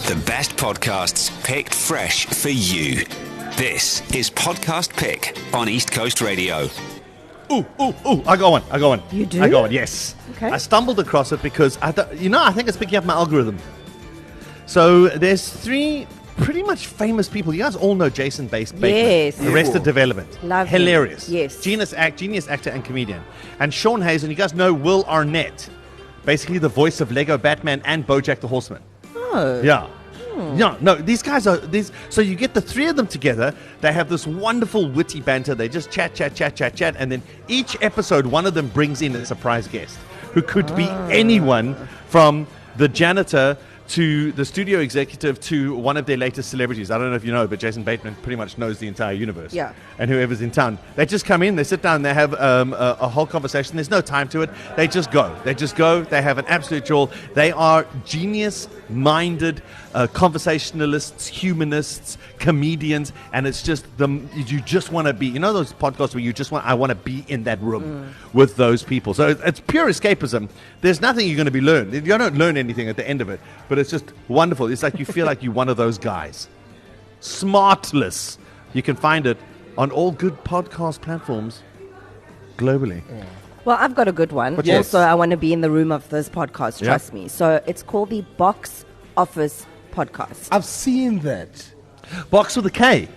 The best podcasts picked fresh for you. This is Podcast Pick on East Coast Radio. Ooh, I got one. You do? I got one, yes. Okay. I stumbled across it because, I think it's picking up my algorithm. So there's three pretty much famous people. You guys all know Jason Bateman. Yes. Arrested Development. Love him. Hilarious. Yes. Genius actor and comedian. And Sean Hayes, and you guys know Will Arnett. Basically the voice of Lego Batman and BoJack the Horseman. Oh. Yeah. No, these guys are these. So you get the three of them together. They have this wonderful witty banter. They just chat, and then each episode, one of them brings in a surprise guest who could be anyone from the janitor to the studio executive to one of their latest celebrities. I don't know if you know, but Jason Bateman pretty much knows the entire universe. Yeah. And whoever's in town. They just come in, they sit down, they have a whole conversation. There's no time to it. They just go. They have an absolute jaw. They are genius-minded conversationalists, humanists, comedians, and it's just you just want to be, you know those podcasts where I want to be in that room with those people. So it's pure escapism. There's nothing you're going to be learned. You don't learn anything at the end of it, but it's just wonderful. It's like you feel like you're one of those guys. Smartless. You can find it on all good podcast platforms globally. Well, I've got a good one. Yes. Also, I want to be in the room of this podcast, Yeah. trust me. So it's called the Box Office Podcast. I've seen that. Box with a K.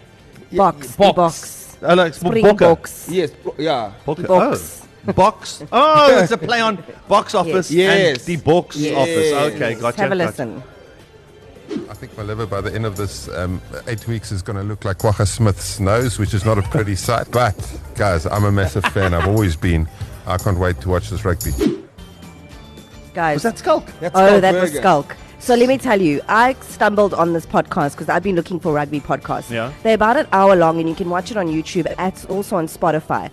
Box. Box. The box. I like Springboks. Yes, yeah. Box. Oh. Box. Oh, it's a play on box office Yes. and the box Yes. office. Okay, gotcha. Have a gotcha. listen. I think my liver by the end of this 8 weeks is going to look like Quagga Smith's nose, which is not a pretty sight. But, guys, I'm a massive fan. I've always been. I can't wait to watch this rugby. Guys. Was that Skulk? That's That was Burger. Skulk. So let me tell you, I stumbled on this podcast because I've been looking for rugby podcasts. Yeah. They're about an hour long and you can watch it on YouTube. It's also on Spotify.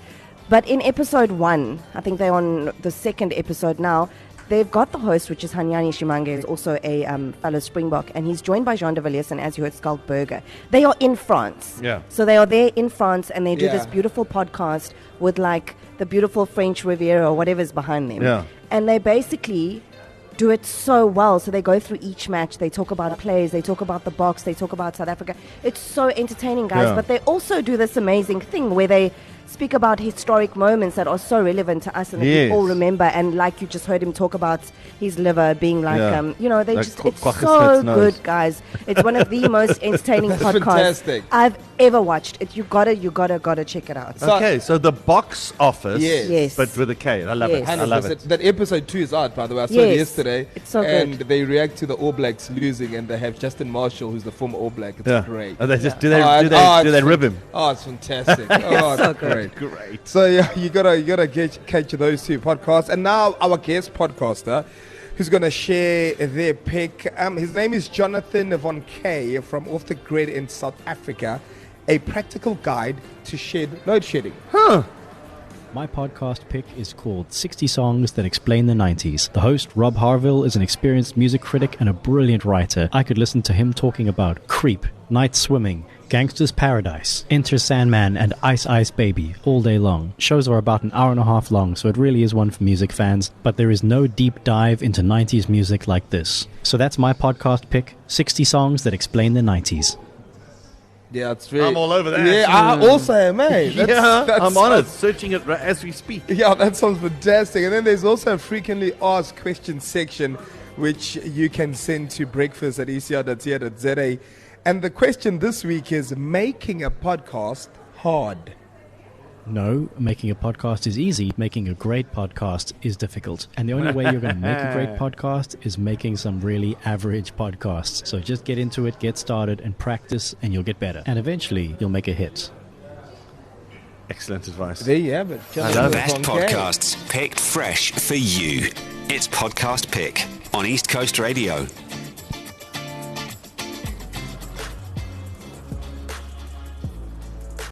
But in episode 1, I think they're on the second episode now, they've got the host, which is Hanyani Shimange, who's also a fellow Springbok, and he's joined by Jean de Villiers and, as you heard, Skulk Burger. They are in France. Yeah. So they are there in France and they do this Yeah. beautiful podcast with like the beautiful French Riviera or whatever's behind them. Yeah. And they basically do it so well. So they go through each match. They talk about plays. They talk about the box. They talk about South Africa. It's so entertaining, guys. Yeah. But they also do this amazing thing where they speak about historic moments that are so relevant to us and that Yes. we all remember. And like you just heard him talk about his liver being like, Yeah. they Like just, Qu- it's Quagga so Smith's nose. good, guys. It's one of the most entertaining That's podcasts fantastic. I've ever watched. You gotta check it out. So- Okay, so the box office, Yes. Yes. but with a K. I love Yes. it. I love it. That episode 2 is out, by the way. I saw it Yes. yesterday. It's so and good. they react to the All Blacks losing, and they have Justin Marshall, who's the former All Black. It's Yeah. great. And they just Oh, do they it's rib him? Oh, it's fantastic. Oh, so it's good. great. So yeah, you gotta catch those two podcasts. And now our guest podcaster, who's gonna share their pick. His name is Jonathan Warnke from Off the Grid in South Africa, a practical guide to load shedding. My podcast pick is called 60 Songs That Explain the 90s. The host, Rob Harville, is an experienced music critic and a brilliant writer. I could listen to him talking about Creep, Night Swimming, Gangster's Paradise, Enter Sandman, and Ice Ice Baby all day long. Shows are about an hour and a half long, so it really is one for music fans, but there is no deep dive into 90s music like this. So that's my podcast pick, 60 Songs That Explain the 90s. Yeah, it's very. I'm all over that. Yeah, I also am, mate. I'm on it, searching it as we speak. Yeah, that sounds fantastic. And then there's also a frequently asked questions section, which you can send to breakfast@ecr.co.za. And the question this week is, making a podcast hard? No, making a podcast is easy. Making a great podcast is difficult. And the only way you're going to make a great podcast is making some really average podcasts. So just get into it, get started, and practice, and you'll get better. And eventually, you'll make a hit. Excellent advice. There you have it. The Jonathan best Warnke. podcasts picked fresh for you. It's Podcast Pick on East Coast Radio.